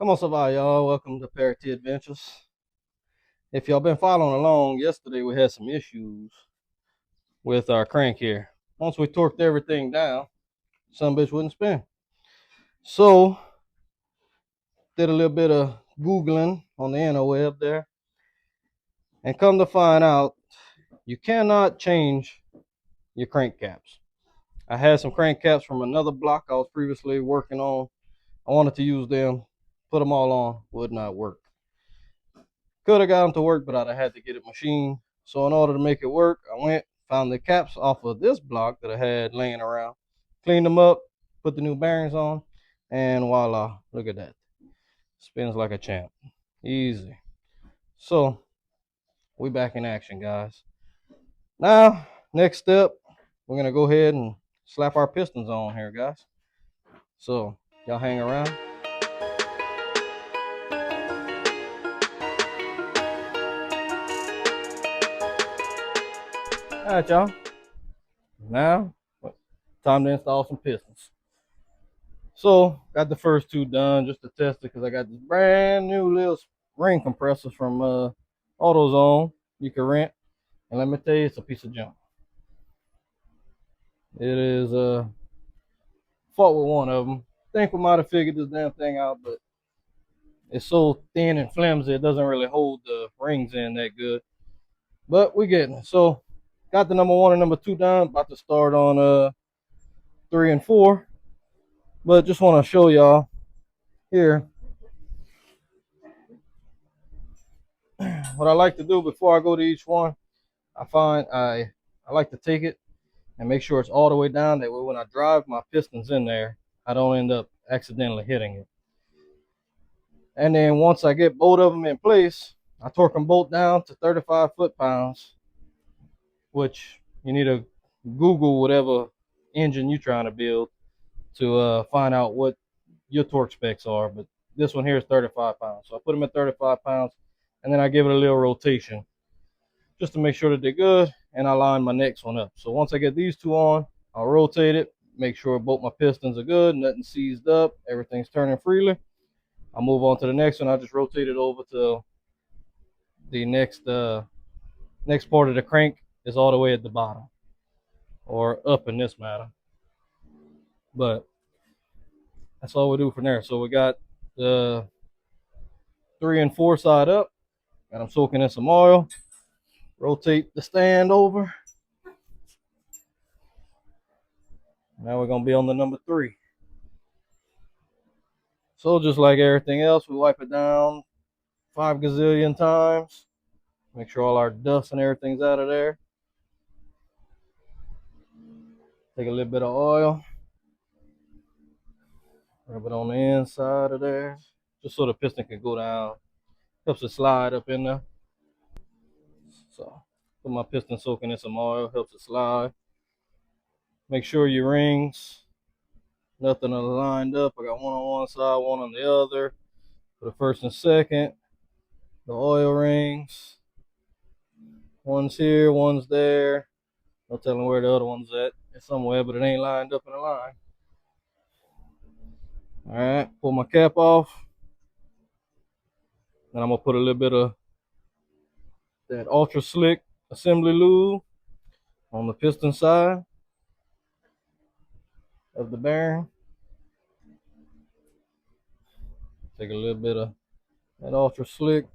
Como ça va, y'all? Welcome to Parity Adventures. If y'all been following along, yesterday we had some issues with our crank here. Once we torqued everything down, some bitch wouldn't spin. So, did a little bit of Googling on the interweb there, and come to find out, you cannot change your crank caps. I had some crank caps from another block I was previously working on. I wanted to use them, put them all on, would not work. Could have got them to work, but I'd have had to get it machined. So in order to make it work, I went, found the caps off of this block that I had laying around, cleaned them up, put the new bearings on, and voila, look at that. Spins like a champ. Easy. So we back in action, guys. Now, next step, we're gonna go ahead and slap our pistons on here, guys. So y'all hang around. All right, y'all. Now, time to install some pistons. So, got the first two done just to test it because I got this brand new little ring compressor from AutoZone you can rent. And let me tell you, it's a piece of junk. It is fault with one of them. I think we might have figured this damn thing out, but it's so thin and flimsy, it doesn't really hold the rings in that good. But we're getting it. So, got the number one and number two done. About to start on 3 and 4. But just want to show y'all here what I like to do before I go to each one. I like to take it and make sure it's all the way down. That way when I drive my pistons in there, I don't end up accidentally hitting it. And then once I get both of them in place, I torque them both down to 35 foot-pounds, which you need to Google whatever engine you're trying to build to find out what your torque specs are. But this one here is 35 pounds. So I put them at 35 pounds, and then I give it a little rotation just to make sure that they're good, and I line my next one up. So once I get these two on, I'll rotate it, make sure both my pistons are good, nothing seized up, everything's turning freely. I'll move on to the next one. I'll just rotate it over to the next part of the crank is all the way at the bottom, or up in this matter. But that's all we do from there. So we got the 3 and 4 side up, and I'm soaking in some oil. Rotate the stand over. Now we're gonna be on the number 3. So just like everything else, we wipe it down 5 gazillion times. Make sure all our dust and everything's out of there. Take a little bit of oil. Rub it on the inside of there. Just so the piston can go down. Helps it slide up in there. So put my piston soaking in some oil, helps it slide. Make sure your rings, nothing are lined up. I got one on one side, one on the other. For the first and second, the oil rings. One's here, one's there. No telling where the other one's at. It's somewhere, but it ain't lined up in a line. All right, pull my cap off. Then I'm gonna put a little bit of that ultra slick assembly lube on the piston side of the bearing. Take a little bit of that ultra slick,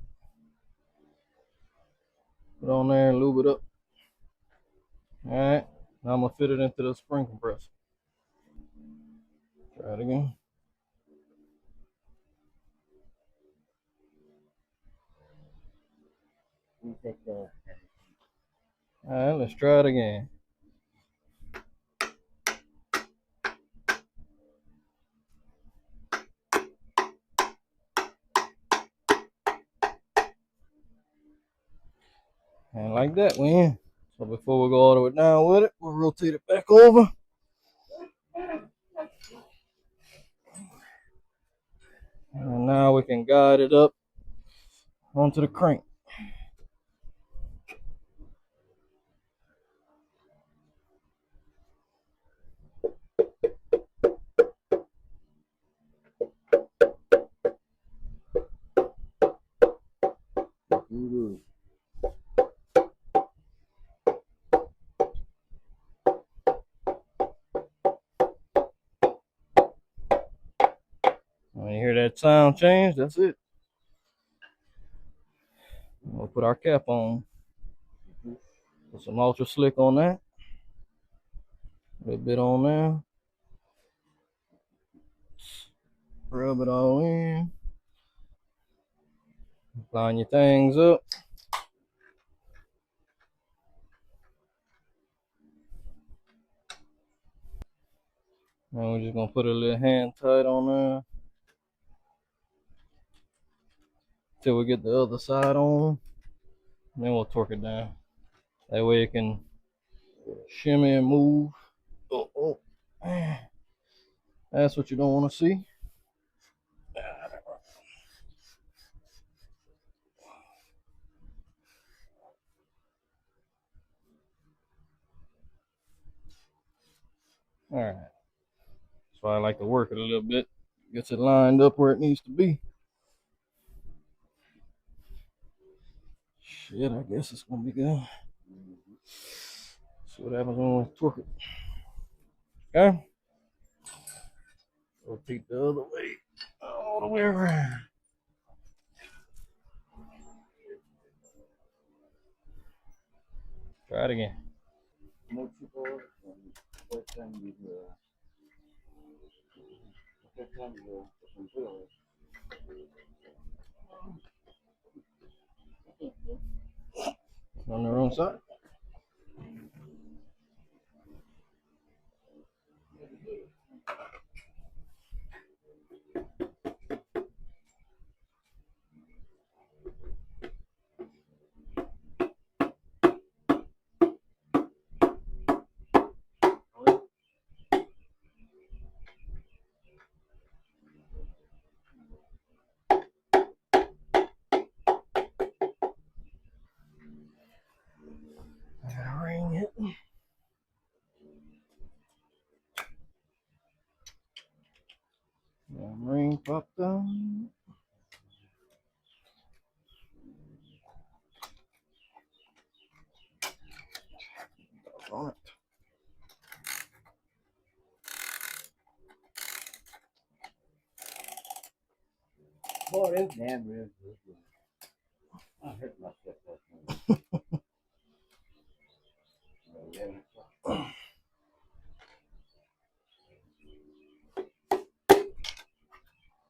put on there and lube it up. All right, now I'm gonna fit it into the spring compressor. Try it again. All right, let's try it again. And like that, we in. So before we go all the way down with it, we'll rotate it back over. And now we can guide it up onto the crank. When you hear that sound change, that's it. We'll put our cap on. Put some ultra slick on that. A little bit on there. Rub it all in. Line your things up. And we're just gonna put a little hand tight on there till we get the other side on. And then we'll torque it down. That way it can shimmy and move. Oh. That's what you don't want to see. All right. That's why I like to work it a little bit. Gets it lined up where it needs to be. Shit, I guess it's gonna be good. See what happens when we torque it. Okay. Rotate the other way, all the way around. Try it again. On the wrong side. I gotta ring it. Ring popped down. On it. Boy, this damn real good. I hurt myself that time.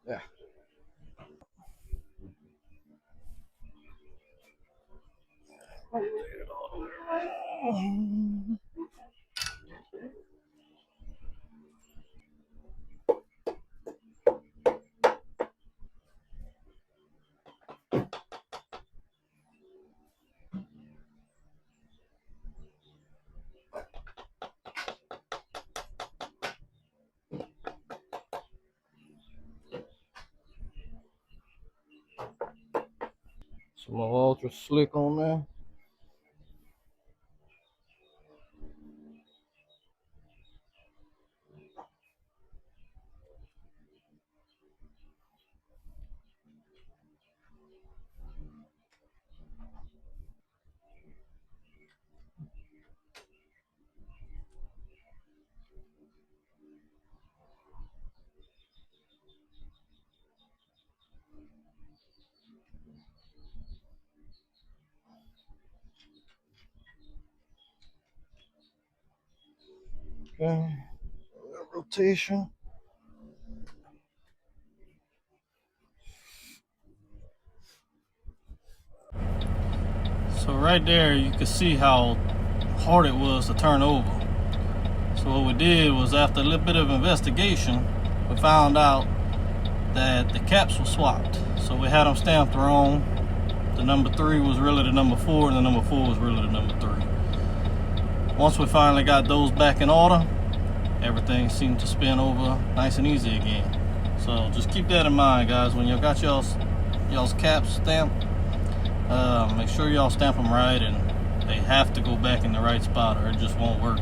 Yeah. Some more ultra slick on there. Okay. Rotation. So right there you can see how hard it was to turn over. So what we did was, after a little bit of investigation, we found out that the caps were swapped. So we had them stamped wrong. The number 3 was really the number 4, and the number 4 was really the number 3. Once we finally got those back in order, everything seemed to spin over nice and easy again. So just keep that in mind, guys, when y'all got y'all's caps stamped. Make sure y'all stamp them right, and they have to go back in the right spot or it just won't work.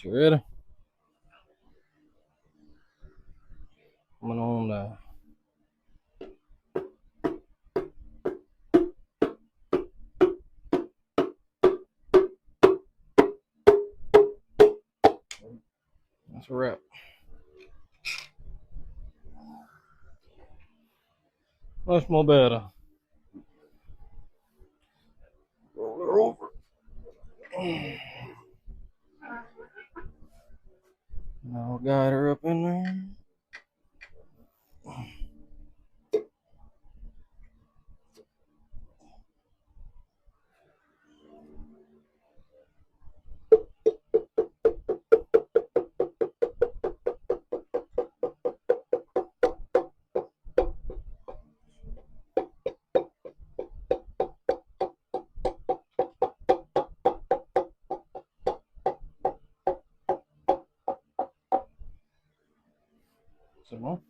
You ready? Coming on now. That's a wrap. Much more better. Roll her over. Now guide her up in there. Some more.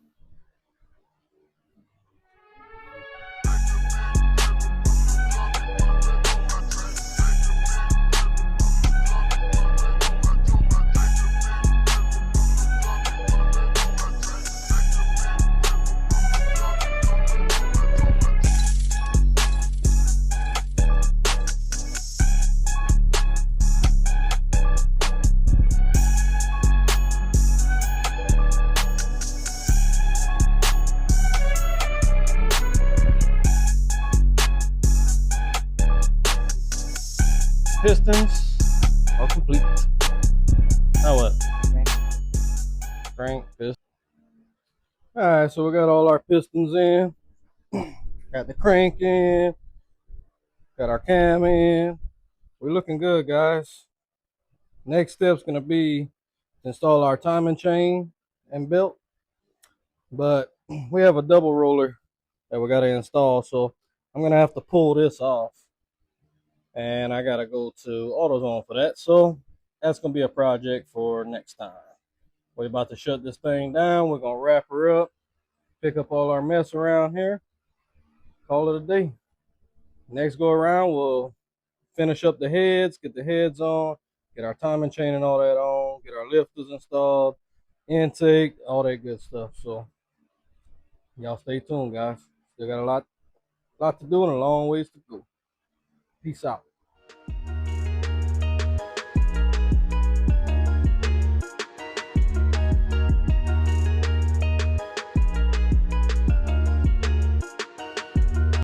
Pistons are complete. Now what? Crank piston. Alright, so we got all our pistons in. Got the crank in. Got our cam in. We're looking good, guys. Next step's gonna be to install our timing chain and belt. But we have a double roller that we gotta install, so I'm gonna have to pull this off. And I gotta go to AutoZone for that. So that's gonna be a project for next time. We're about to shut this thing down. We're gonna wrap her up, pick up all our mess around here, call it a day. Next go around, we'll finish up the heads, get the heads on, get our timing chain and all that on, get our lifters installed, intake, all that good stuff. So y'all stay tuned, guys. Still got a lot to do and a long ways to go. Peace out.